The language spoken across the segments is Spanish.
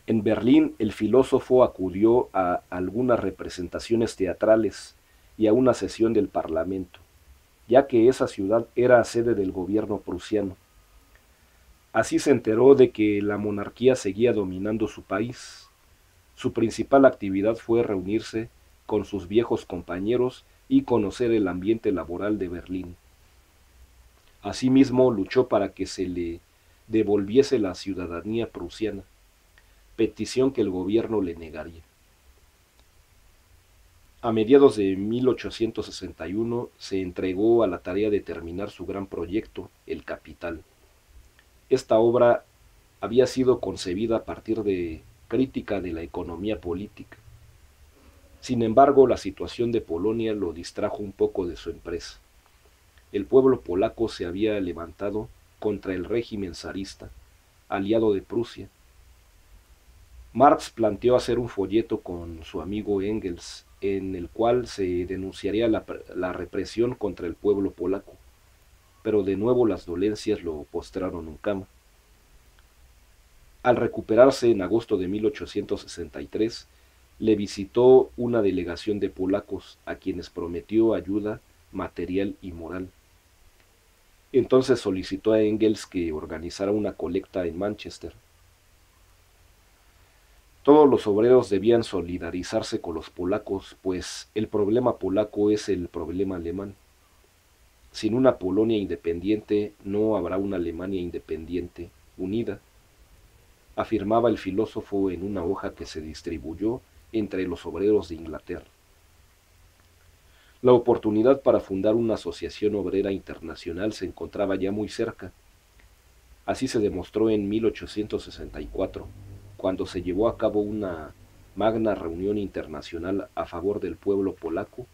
En Berlín, el filósofo acudió a algunas representaciones teatrales y a una sesión del Parlamento, ya que esa ciudad era sede del gobierno prusiano. Así se enteró de que la monarquía seguía dominando su país. Su principal actividad fue reunirse con sus viejos compañeros y conocer el ambiente laboral de Berlín. Asimismo, luchó para que se le devolviese la ciudadanía prusiana, petición que el gobierno le negaría. A mediados de 1861 se entregó a la tarea de terminar su gran proyecto, El Capital. Esta obra había sido concebida a partir de crítica de la economía política. Sin embargo, la situación de Polonia lo distrajo un poco de su empresa. El pueblo polaco se había levantado contra el régimen zarista, aliado de Prusia. Marx planteó hacer un folleto con su amigo Engels, en el cual se denunciaría la represión contra el pueblo polaco, pero de nuevo las dolencias lo postraron en cama. Al recuperarse en agosto de 1863, le visitó una delegación de polacos a quienes prometió ayuda material y moral. Entonces solicitó a Engels que organizara una colecta en Manchester. Todos los obreros debían solidarizarse con los polacos, pues el problema polaco es el problema alemán. Sin una Polonia independiente no habrá una Alemania independiente, unida, afirmaba el filósofo en una hoja que se distribuyó entre los obreros de Inglaterra. La oportunidad para fundar una asociación obrera internacional se encontraba ya muy cerca. Así se demostró en 1864, cuando se llevó a cabo una magna reunión internacional a favor del pueblo polaco.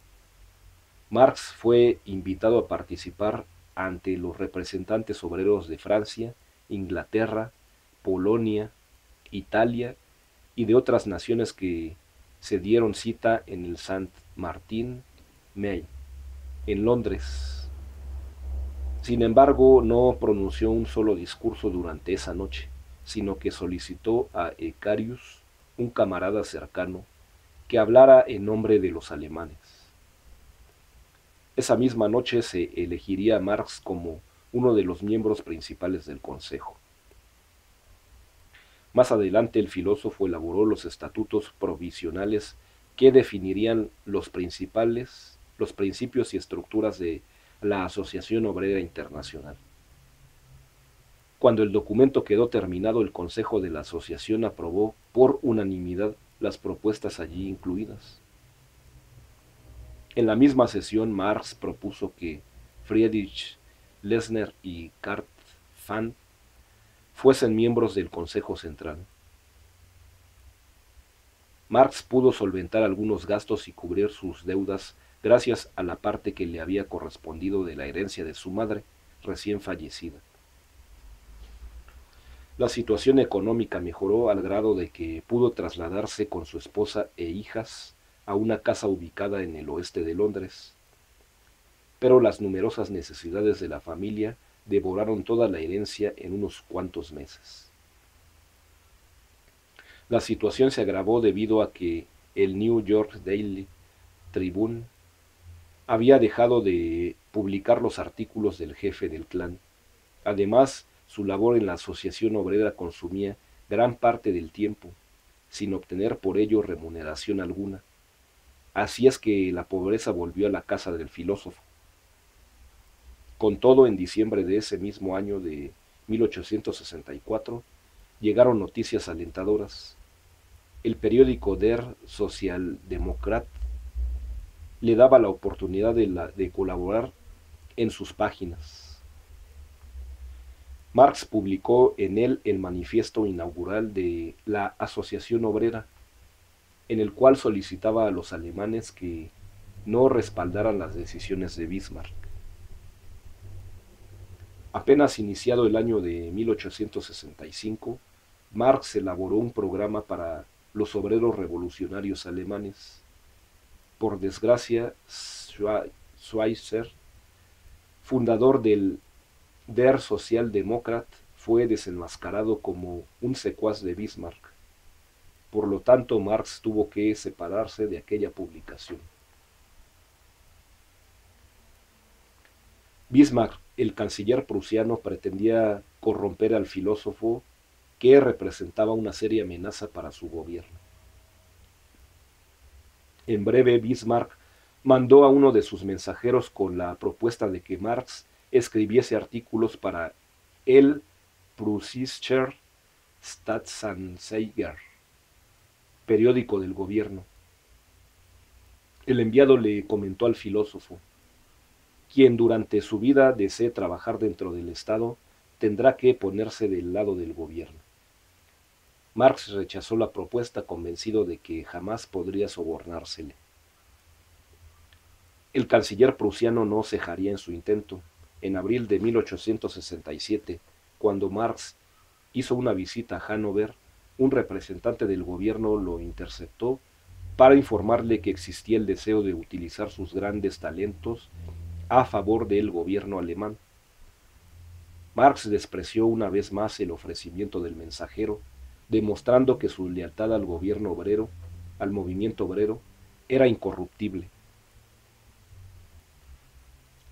Marx fue invitado a participar ante los representantes obreros de Francia, Inglaterra, Polonia, Italia y de otras naciones que se dieron cita en el St. Martin May, en Londres. Sin embargo, no pronunció un solo discurso durante esa noche, sino que solicitó a Ecarius, un camarada cercano, que hablara en nombre de los alemanes. Esa misma noche se elegiría a Marx como uno de los miembros principales del Consejo. Más adelante el filósofo elaboró los estatutos provisionales que definirían los principios y estructuras de la Asociación Obrera Internacional. Cuando el documento quedó terminado, el Consejo de la Asociación aprobó por unanimidad las propuestas allí incluidas. En la misma sesión, Marx propuso que Friedrich Lessner y Kurt Pfann fuesen miembros del Consejo Central. Marx pudo solventar algunos gastos y cubrir sus deudas gracias a la parte que le había correspondido de la herencia de su madre, recién fallecida. La situación económica mejoró al grado de que pudo trasladarse con su esposa e hijas a una casa ubicada en el oeste de Londres. Pero las numerosas necesidades de la familia devoraron toda la herencia en unos cuantos meses. La situación se agravó debido a que el New York Daily Tribune había dejado de publicar los artículos del jefe del clan. Además, su labor en la asociación obrera consumía gran parte del tiempo, sin obtener por ello remuneración alguna. Así es que la pobreza volvió a la casa del filósofo. Con todo, en diciembre de ese mismo año de 1864, llegaron noticias alentadoras. El periódico Der Sozialdemokrat le daba la oportunidad de colaborar en sus páginas. Marx publicó en él el manifiesto inaugural de la Asociación Obrera, en el cual solicitaba a los alemanes que no respaldaran las decisiones de Bismarck. Apenas iniciado el año de 1865, Marx elaboró un programa para los obreros revolucionarios alemanes. Por desgracia, Schweitzer, fundador del Der Sozialdemokrat, fue desenmascarado como un secuaz de Bismarck. Por lo tanto, Marx tuvo que separarse de aquella publicación. Bismarck, el canciller prusiano, pretendía corromper al filósofo que representaba una seria amenaza para su gobierno. En breve, Bismarck mandó a uno de sus mensajeros con la propuesta de que Marx escribiese artículos para el Preußischer Staatsanzeiger, periódico del gobierno. El enviado le comentó al filósofo: quien durante su vida desee trabajar dentro del Estado tendrá que ponerse del lado del gobierno. Marx rechazó la propuesta, convencido de que jamás podría sobornársele. El canciller prusiano no cejaría en su intento. En abril de 1867, cuando Marx hizo una visita a Hannover, un representante del gobierno lo interceptó para informarle que existía el deseo de utilizar sus grandes talentos a favor del gobierno alemán. Marx despreció una vez más el ofrecimiento del mensajero, demostrando que su lealtad al gobierno obrero, al movimiento obrero, era incorruptible.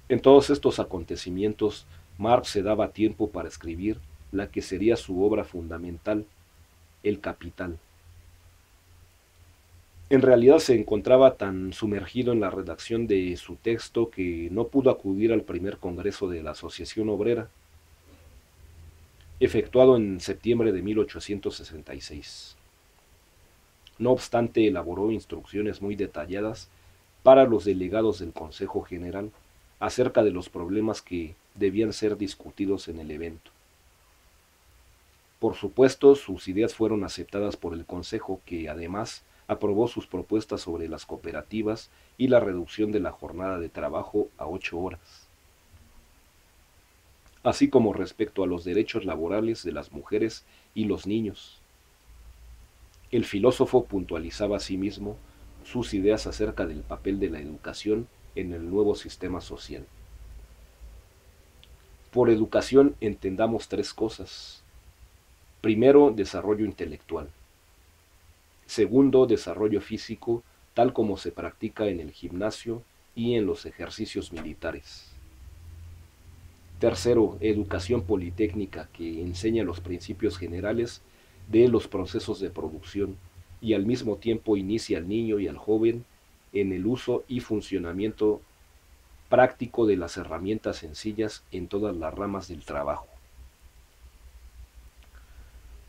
En todos estos acontecimientos, Marx se daba tiempo para escribir la que sería su obra fundamental, El Capital. En realidad se encontraba tan sumergido en la redacción de su texto que no pudo acudir al primer congreso de la Asociación Obrera, efectuado en septiembre de 1866. No obstante, elaboró instrucciones muy detalladas para los delegados del Consejo General acerca de los problemas que debían ser discutidos en el evento. Por supuesto, sus ideas fueron aceptadas por el Consejo, que además aprobó sus propuestas sobre las cooperativas y la reducción de la jornada de trabajo a 8 horas, así como respecto a los derechos laborales de las mujeres y los niños. El filósofo puntualizaba asimismo sus ideas acerca del papel de la educación en el nuevo sistema social. Por educación entendamos 3 cosas. Primero, desarrollo intelectual. Segundo, desarrollo físico, tal como se practica en el gimnasio y en los ejercicios militares. Tercero, educación politécnica, que enseña los principios generales de los procesos de producción y al mismo tiempo inicia al niño y al joven en el uso y funcionamiento práctico de las herramientas sencillas en todas las ramas del trabajo.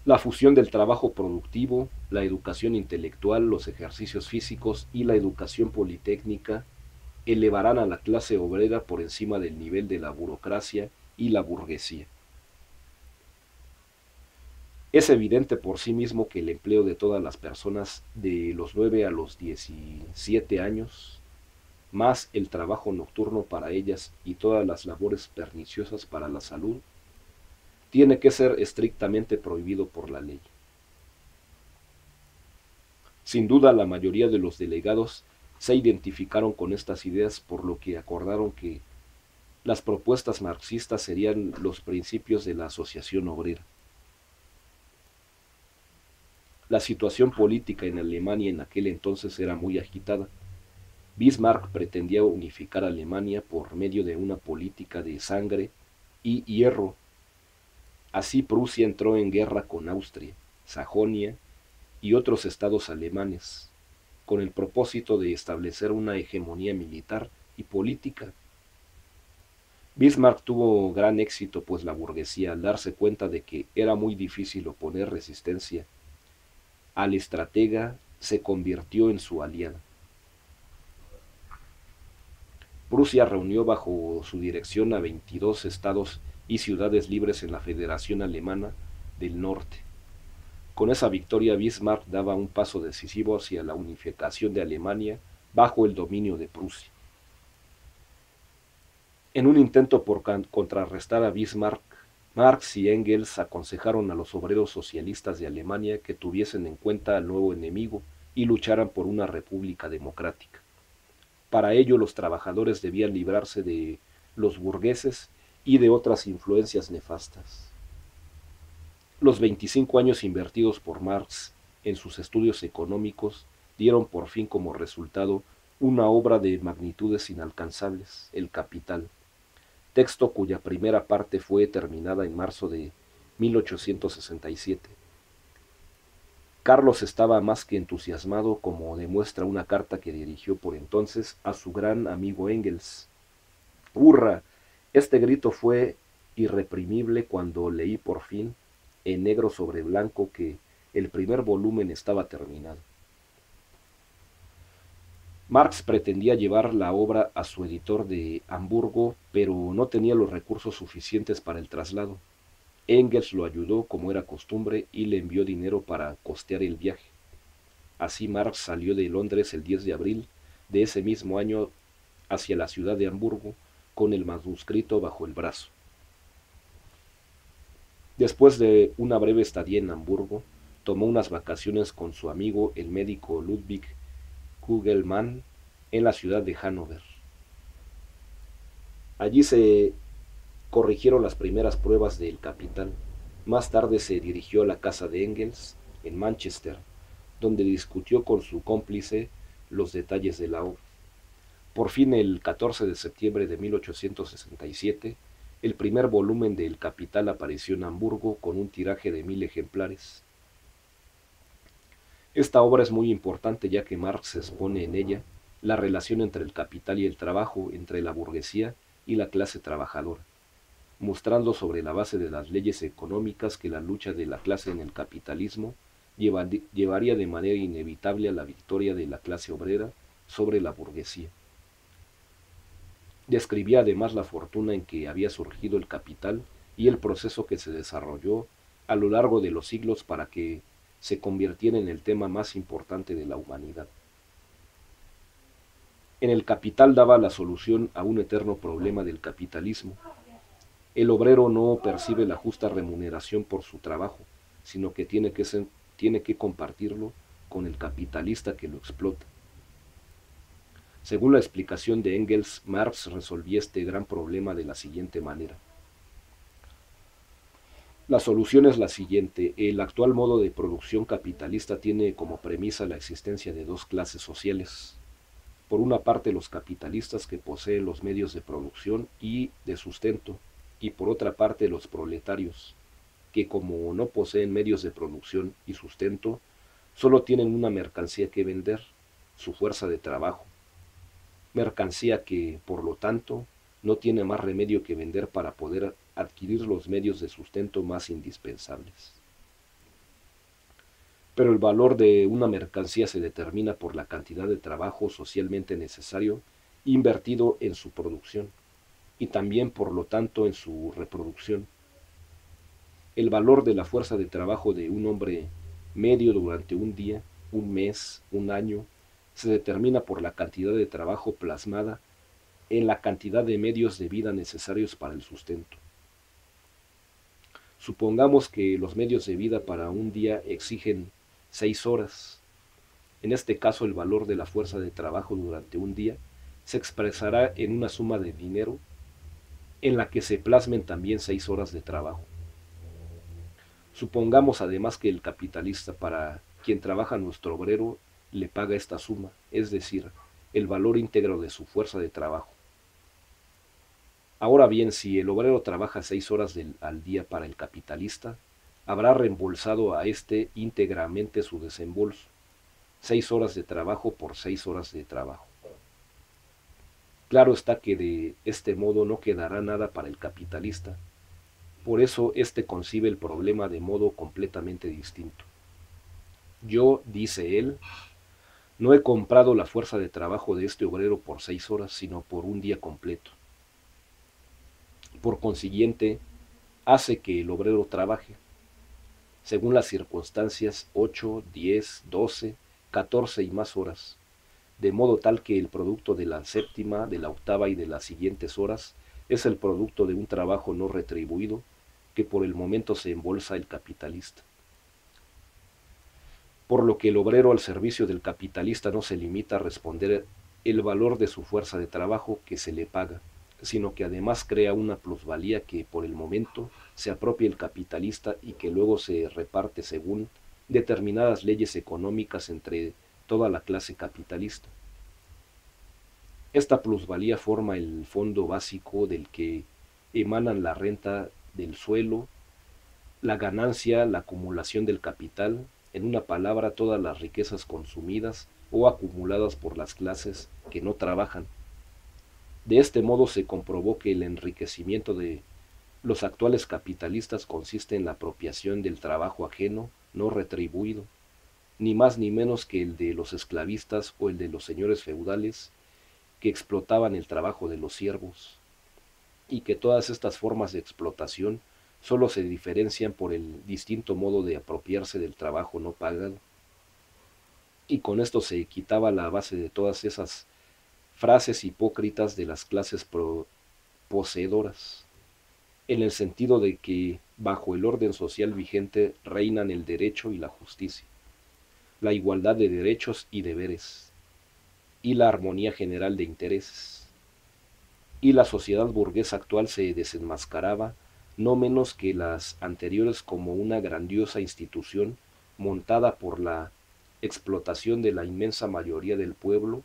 La fusión del trabajo productivo, la educación intelectual, los ejercicios físicos y la educación politécnica elevarán a la clase obrera por encima del nivel de la burocracia y la burguesía. Es evidente por sí mismo que el empleo de todas las personas de los 9 a los 17 años, más el trabajo nocturno para ellas y todas las labores perniciosas para la salud, tiene que ser estrictamente prohibido por la ley. Sin duda, la mayoría de los delegados se identificaron con estas ideas, por lo que acordaron que las propuestas marxistas serían los principios de la Asociación Obrera. La situación política en Alemania en aquel entonces era muy agitada. Bismarck pretendía unificar Alemania por medio de una política de sangre y hierro. Así Prusia entró en guerra con Austria, Sajonia y otros estados alemanes, con el propósito de establecer una hegemonía militar y política. Bismarck tuvo gran éxito, pues la burguesía, al darse cuenta de que era muy difícil oponer resistencia al estratega, se convirtió en su aliada. Prusia reunió bajo su dirección a 22 estados y ciudades libres en la Federación Alemana del Norte. Con esa victoria, Bismarck daba un paso decisivo hacia la unificación de Alemania bajo el dominio de Prusia. En un intento por contrarrestar a Bismarck, Marx y Engels aconsejaron a los obreros socialistas de Alemania que tuviesen en cuenta al nuevo enemigo y lucharan por una república democrática. Para ello, los trabajadores debían librarse de los burgueses y de otras influencias nefastas. Los 25 años invertidos por Marx en sus estudios económicos dieron por fin como resultado una obra de magnitudes inalcanzables, El Capital, texto cuya primera parte fue terminada en marzo de 1867. Carlos estaba más que entusiasmado, como demuestra una carta que dirigió por entonces a su gran amigo Engels. ¡Hurra! Este grito fue irreprimible cuando leí por fin, en negro sobre blanco, que el primer volumen estaba terminado. Marx pretendía llevar la obra a su editor de Hamburgo, pero no tenía los recursos suficientes para el traslado. Engels lo ayudó como era costumbre y le envió dinero para costear el viaje. Así Marx salió de Londres el 10 de abril de ese mismo año hacia la ciudad de Hamburgo con el manuscrito bajo el brazo. Después de una breve estadía en Hamburgo, tomó unas vacaciones con su amigo el médico Ludwig Kugelmann en la ciudad de Hannover. Allí se corrigieron las primeras pruebas del Capital. Más tarde se dirigió a la casa de Engels en Manchester, donde discutió con su cómplice los detalles de la obra. Por fin, el 14 de septiembre de 1867, el primer volumen de El Capital apareció en Hamburgo con un tiraje de 1000 ejemplares. Esta obra es muy importante ya que Marx expone en ella la relación entre el capital y el trabajo, entre la burguesía y la clase trabajadora, mostrando sobre la base de las leyes económicas que la lucha de la clase en el capitalismo llevaría de manera inevitable a la victoria de la clase obrera sobre la burguesía. Describía además la fortuna en que había surgido el capital y el proceso que se desarrolló a lo largo de los siglos para que se convirtiera en el tema más importante de la humanidad. En El Capital daba la solución a un eterno problema del capitalismo. El obrero no percibe la justa remuneración por su trabajo, sino que tiene que compartirlo con el capitalista que lo explota. Según la explicación de Engels, Marx resolvía este gran problema de la siguiente manera. La solución es la siguiente: el actual modo de producción capitalista tiene como premisa la existencia de dos clases sociales. Por una parte, los capitalistas que poseen los medios de producción y de sustento, y por otra parte, los proletarios, que como no poseen medios de producción y sustento, solo tienen una mercancía que vender, su fuerza de trabajo. Mercancía que, por lo tanto, no tiene más remedio que vender para poder adquirir los medios de sustento más indispensables. Pero el valor de una mercancía se determina por la cantidad de trabajo socialmente necesario invertido en su producción y también, por lo tanto, en su reproducción. El valor de la fuerza de trabajo de un hombre medio durante un día, un mes, un año, se determina por la cantidad de trabajo plasmada en la cantidad de medios de vida necesarios para el sustento. Supongamos que los medios de vida para un día exigen 6 horas. En este caso, el valor de la fuerza de trabajo durante un día se expresará en una suma de dinero en la que se plasmen también 6 horas de trabajo. Supongamos además que el capitalista, para quien trabaja nuestro obrero, le paga esta suma, es decir, el valor íntegro de su fuerza de trabajo. Ahora bien, si el obrero trabaja 6 horas al día para el capitalista, habrá reembolsado a éste íntegramente su desembolso, 6 horas de trabajo por 6 horas de trabajo. Claro está que de este modo no quedará nada para el capitalista. Por eso éste concibe el problema de modo completamente distinto. Yo, dice él, no he comprado la fuerza de trabajo de este obrero por 6 horas, sino por un día completo. Por consiguiente, hace que el obrero trabaje, según las circunstancias, 8, 10, 12, 14 y más horas, de modo tal que el producto de la séptima, de la octava y de las siguientes horas es el producto de un trabajo no retribuido que por el momento se embolsa el capitalista. Por lo que el obrero al servicio del capitalista no se limita a responder el valor de su fuerza de trabajo que se le paga, sino que además crea una plusvalía que por el momento se apropia el capitalista y que luego se reparte según determinadas leyes económicas entre toda la clase capitalista. Esta plusvalía forma el fondo básico del que emanan la renta del suelo, la ganancia, la acumulación del capital, en una palabra, todas las riquezas consumidas o acumuladas por las clases que no trabajan. De este modo se comprobó que el enriquecimiento de los actuales capitalistas consiste en la apropiación del trabajo ajeno no retribuido, ni más ni menos que el de los esclavistas o el de los señores feudales que explotaban el trabajo de los siervos, y que todas estas formas de explotación solo se diferencian por el distinto modo de apropiarse del trabajo no pagado. Y con esto se quitaba la base de todas esas frases hipócritas de las clases poseedoras, en el sentido de que bajo el orden social vigente reinan el derecho y la justicia, la igualdad de derechos y deberes, y la armonía general de intereses. Y la sociedad burguesa actual se desenmascaraba no menos que las anteriores como una grandiosa institución montada por la explotación de la inmensa mayoría del pueblo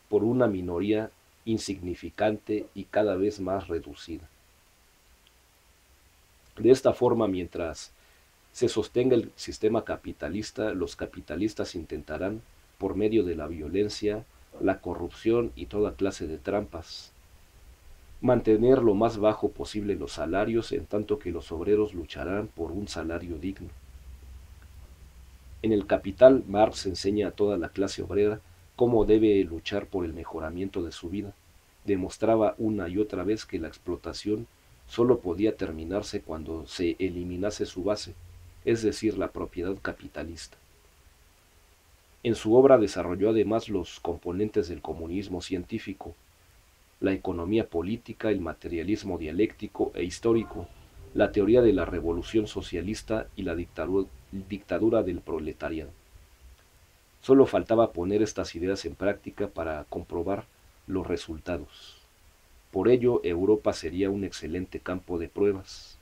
por una minoría insignificante y cada vez más reducida. De esta forma, mientras se sostenga el sistema capitalista, los capitalistas intentarán, por medio de la violencia, la corrupción y toda clase de trampas, mantener lo más bajo posible los salarios, en tanto que los obreros lucharán por un salario digno. En el Capital, Marx enseña a toda la clase obrera cómo debe luchar por el mejoramiento de su vida. Demostraba una y otra vez que la explotación solo podía terminarse cuando se eliminase su base, es decir, la propiedad capitalista. En su obra desarrolló además los componentes del comunismo científico, la economía política, el materialismo dialéctico e histórico, la teoría de la revolución socialista y la dictadura del proletariado. Solo faltaba poner estas ideas en práctica para comprobar los resultados. Por ello, Europa sería un excelente campo de pruebas.